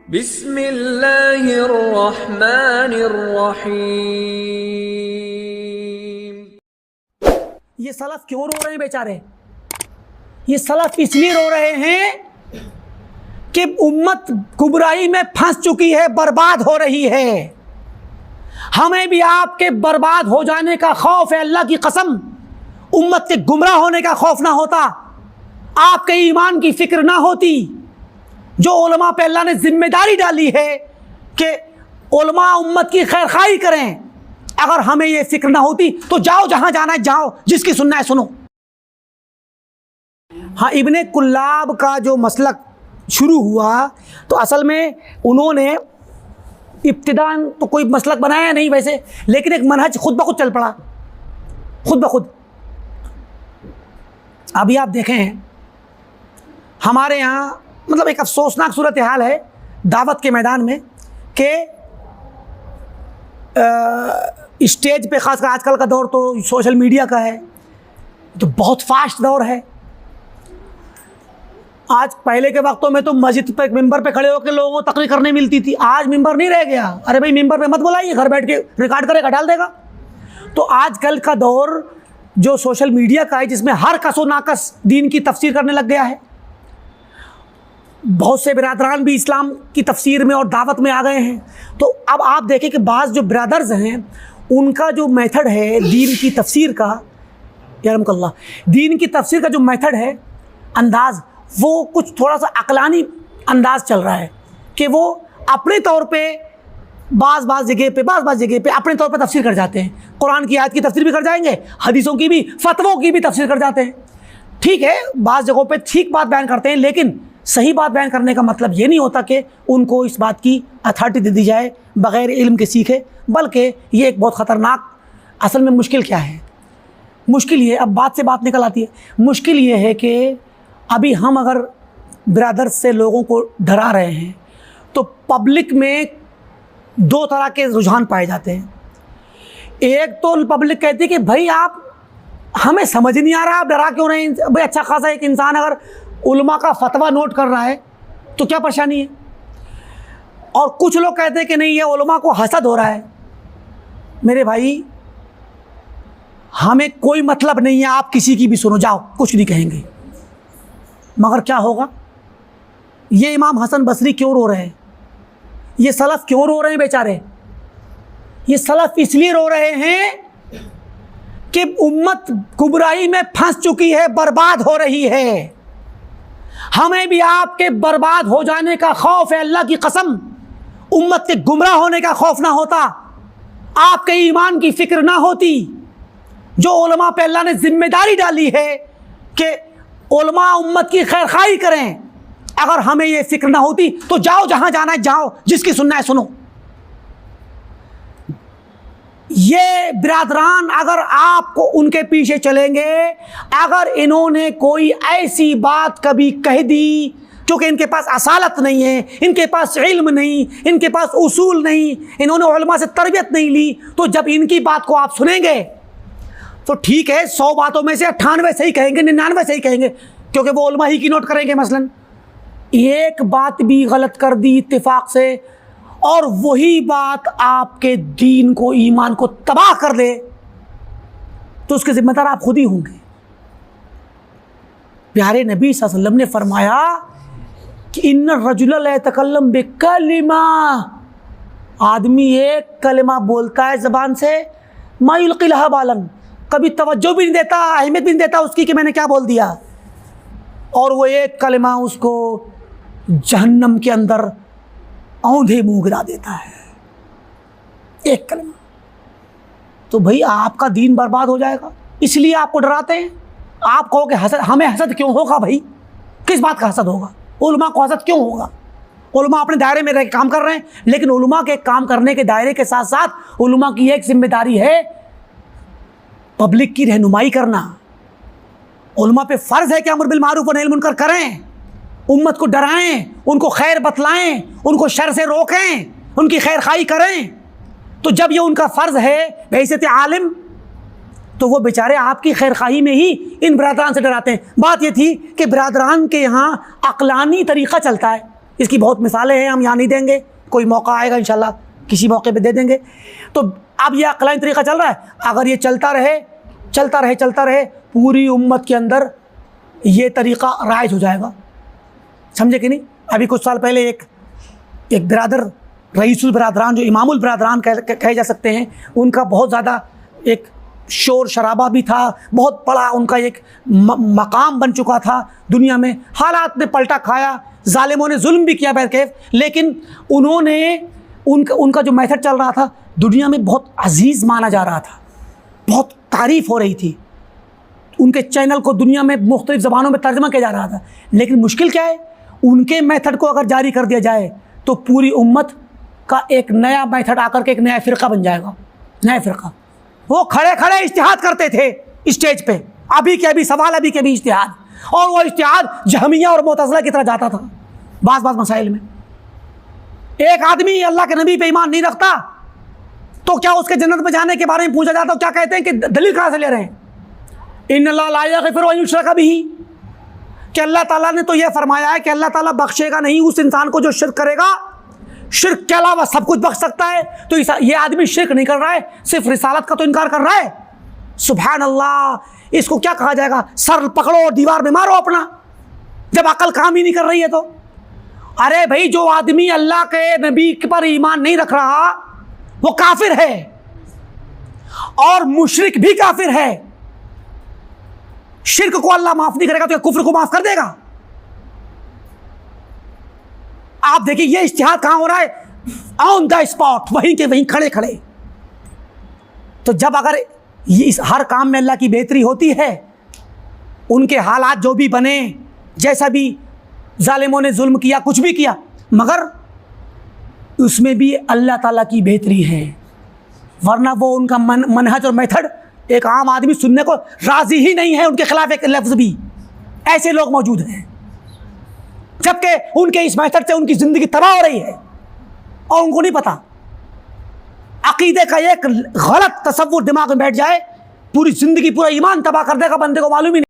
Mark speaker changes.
Speaker 1: بسم اللہ الرحمن الرحیم۔
Speaker 2: یہ سلف کیوں رو رہے ہیں بیچارے؟ یہ سلف اس لیے رو رہے ہیں کہ امت گمراہی میں پھنس چکی ہے، برباد ہو رہی ہے۔ ہمیں بھی آپ کے برباد ہو جانے کا خوف ہے، اللہ کی قسم امت کے گمراہ ہونے کا خوف نہ ہوتا، آپ کے ایمان کی فکر نہ ہوتی۔ جو علماء پہ اللہ نے ذمہ داری ڈالی ہے کہ علماء امت کی خیر خواہی کریں، اگر ہمیں یہ فکر نہ ہوتی تو جاؤ جہاں جانا ہے جاؤ، جس کی سننا ہے سنو۔ ہاں، ابن کلاب کا جو مسلک شروع ہوا تو اصل میں انہوں نے ابتداً تو کوئی مسلک بنایا نہیں ویسے، لیکن ایک منہج خود بخود چل پڑا، خود بخود۔ ابھی آپ دیکھیں ہمارے یہاں مطلب ایک افسوسناک صورتحال ہے دعوت کے میدان میں کہ اسٹیج پہ، خاص کر آج کل کا دور تو سوشل میڈیا کا ہے، تو بہت فاسٹ دور ہے۔ آج پہلے کے وقتوں میں تو مسجد پہ ممبر پہ کھڑے ہو کے لوگوں کو تقریر کرنے ملتی تھی، آج ممبر نہیں رہ گیا۔ ارے بھائی ممبر پہ مت بلائیے، گھر بیٹھ کے ریکارڈ کرے گا، ڈال دے گا۔ تو آج کل کا دور جو سوشل میڈیا کا ہے، جس میں ہر کس و ناقص دین کی تفسیر کرنے لگ گیا ہے۔ بہت سے برادران بھی اسلام کی تفسیر میں اور دعوت میں آ گئے ہیں۔ تو اب آپ دیکھیں کہ بعض جو برادرز ہیں ان کا جو میتھڈ ہے دین کی تفسیر کا، یرحمک اللہ، دین کی تفسیر کا جو میتھڈ ہے، انداز، وہ کچھ تھوڑا سا عقلانی انداز چل رہا ہے کہ وہ اپنے طور پہ بعض جگہ پہ اپنے طور پہ تفسیر کر جاتے ہیں۔ قرآن کی آیت کی تفسیر بھی کر جائیں گے، حدیثوں کی بھی، فتووں کی بھی تفسیر کر جاتے ہیں۔ ٹھیک ہے، بعض جگہوں پہ ٹھیک بات بیان کرتے ہیں، لیکن صحیح بات بیان کرنے کا مطلب یہ نہیں ہوتا کہ ان کو اس بات کی اتھارٹی دے دی جائے بغیر علم کے سیکھے، بلکہ یہ ایک بہت خطرناک، اصل میں مشکل کیا ہے؟ مشکل یہ، اب بات سے بات نکل آتی ہے، مشکل یہ ہے کہ ابھی ہم اگر برادر سے لوگوں کو ڈرا رہے ہیں تو پبلک میں دو طرح کے رجحان پائے جاتے ہیں۔ ایک تو پبلک کہتی ہے کہ بھائی آپ، ہمیں سمجھ نہیں آ رہا آپ ڈرا کیوں رہے ہیں؟ بھائی اچھا خاصا ایک انسان اگر علماء کا فتویٰ نوٹ کر رہا ہے تو کیا پریشانی ہے؟ اور کچھ لوگ کہتے ہیں کہ نہیں، یہ علماء کو حسد ہو رہا ہے۔ میرے بھائی، ہمیں کوئی مطلب نہیں ہے آپ کسی کی بھی سنو، جاؤ، کچھ نہیں کہیں گے، مگر کیا ہوگا؟ یہ امام حسن بصری کیوں رو رہے ہیں؟ یہ سلف کیوں رو رہے ہیں بیچارے؟ یہ سلف اس لیے رو رہے ہیں کہ امت گمراہی میں پھنس چکی ہے، برباد ہو رہی ہے۔ ہمیں بھی آپ کے برباد ہو جانے کا خوف ہے، اللہ کی قسم امت کے گمراہ ہونے کا خوف نہ ہوتا، آپ کے ایمان کی فکر نہ ہوتی۔ جو علماء پہ اللہ نے ذمہ داری ڈالی ہے کہ علماء امت کی خیر خواہی کریں، اگر ہمیں یہ فکر نہ ہوتی تو جاؤ جہاں جانا ہے جاؤ، جس کی سننا ہے سنو۔ یہ برادران اگر آپ کو ان کے پیچھے چلیں گے، اگر انہوں نے کوئی ایسی بات کبھی کہہ دی، کیونکہ ان کے پاس اصالت نہیں ہے، ان کے پاس علم نہیں، ان کے پاس اصول نہیں، انہوں نے علماء سے تربیت نہیں لی، تو جب ان کی بات کو آپ سنیں گے تو ٹھیک ہے، 100 باتوں میں سے 98 صحیح کہیں گے، 99 صحیح کہیں گے، کیونکہ وہ علماء ہی کی نوٹ کریں گے۔ مثلا ایک بات بھی غلط کر دی اتفاق سے، اور وہی بات آپ کے دین کو، ایمان کو تباہ کر دے، تو اس کے ذمہ دار آپ خود ہی ہوں گے۔ پیارے نبی صلی اللہ علیہ وسلم نے فرمایا کہ ان الرجل لا يتکلم بکلمہ، آدمی ایک کلمہ بولتا ہے زبان سے، ما یلقی لها بالا، کبھی توجہ بھی نہیں دیتا، اہمیت بھی نہیں دیتا اس کی کہ میں نے کیا بول دیا، اور وہ ایک کلمہ اس کو جہنم کے اندر اوندھے منہ گرا دیتا ہے، ایک کلمہ۔ تو بھئی آپ کا دین برباد ہو جائے گا، اس لیے آپ کو ڈراتے ہیں۔ آپ کہو کہ حسد، ہمیں حسد کیوں ہوگا بھائی؟ کس بات کا حسد ہوگا؟ علماء کو حسد کیوں ہوگا؟ علماء اپنے دائرے میں رہ کے کام کر رہے ہیں، لیکن علماء کے کام کرنے کے دائرے کے ساتھ ساتھ علماء کی ایک ذمہ داری ہے پبلک کی رہنمائی کرنا۔ علماء پہ فرض ہے کہ امر بالمعروف و نہی عن المنکر کریں، امت کو ڈرائیں، ان کو خیر بتلائیں، ان کو شر سے روکیں، ان کی خیر خواہی کریں۔ تو جب یہ ان کا فرض ہے بحیثیت عالم، تو وہ بیچارے آپ کی خیر خواہی میں ہی ان برادران سے ڈراتے ہیں۔ بات یہ تھی کہ برادران کے یہاں عقلانی طریقہ چلتا ہے، اس کی بہت مثالیں ہیں, ہم یہاں نہیں دیں گے, کوئی موقع آئے گا انشاءاللہ کسی موقع پہ دے دیں گے. تو اب یہ عقلانی طریقہ چل رہا ہے, اگر یہ چلتا رہے پوری امت کے اندر یہ طریقہ رائج ہو جائے گا, سمجھے کہ نہیں. ابھی کچھ سال پہلے ایک برادر, رئیس البرادران جو امام البرادران کہے جا سکتے ہیں, ان کا بہت زیادہ ایک شور شرابہ بھی تھا, بہت بڑا ان کا ایک مقام بن چکا تھا دنیا میں. حالات نے پلٹا کھایا, ظالموں نے ظلم بھی کیا بہرکیف, لیکن انہوں نے ان کا جو میتھڈ چل رہا تھا دنیا میں بہت عزیز مانا جا رہا تھا, بہت تعریف ہو رہی تھی. ان کے چینل کو دنیا میں مختلف زبانوں میں ترجمہ کیا جا رہا تھا. لیکن مشکل کیا ہے, ان کے میتھڈ کو اگر جاری کر دیا جائے تو پوری امت کا ایک نیا میتھڈ آ کر کے ایک نیا فرقہ بن جائے گا, نیا فرقہ. وہ کھڑے اجتہاد کرتے تھے اسٹیج پہ, ابھی کے بھی اجتہاد, اور وہ اجتہاد جہمیہ اور معتزلہ کی طرح جاتا تھا بعض مسائل میں. ایک آدمی اللہ کے نبی پہ ایمان نہیں رکھتا تو کیا اس کے جنت میں جانے کے بارے میں پوچھا جاتا, تو کیا کہتے ہیں کہ دلیل کہاں سے لے رہے ہیں؟ ان اللہ لا یغفر ان یشرک بہ, کہ اللہ تعالیٰ نے تو یہ فرمایا ہے کہ اللہ تعالیٰ بخشے گا نہیں اس انسان کو جو شرک کرے گا, شرک کے علاوہ سب کچھ بخش سکتا ہے. تو یہ آدمی شرک نہیں کر رہا ہے, صرف رسالت کا تو انکار کر رہا ہے. سبحان اللہ, اس کو کیا کہا جائے گا؟ سر پکڑو اور دیوار میں مارو اپنا, جب عقل کام ہی نہیں کر رہی ہے تو. ارے بھائی, جو آدمی اللہ کے نبی پر ایمان نہیں رکھ رہا وہ کافر ہے, اور مشرک بھی کافر ہے. شرک کو اللہ معاف نہیں کرے گا تو کفر کو معاف کر دے گا؟ آپ دیکھیں یہ اجتہاد کہاں ہو رہا ہے, آن دا اسپاٹ, وہیں کے وہیں کھڑے. تو جب اگر اس ہر کام میں اللہ کی بہتری ہوتی ہے, ان کے حالات جو بھی بنے, جیسا بھی ظالموں نے ظلم کیا, کچھ بھی کیا, مگر اس میں بھی اللہ تعالیٰ کی بہتری ہے. ورنہ وہ ان کا منہج اور میتھڈ ایک عام آدمی سننے کو راضی ہی نہیں ہے, ان کے خلاف ایک لفظ بھی. ایسے لوگ موجود ہیں جبکہ ان کے اس میتھڈ سے ان کی زندگی تباہ ہو رہی ہے اور ان کو نہیں پتا. عقیدے کا ایک غلط تصور دماغ میں بیٹھ جائے, پوری زندگی پورا ایمان تباہ کر دے گا, بندے کو معلوم ہی نہیں.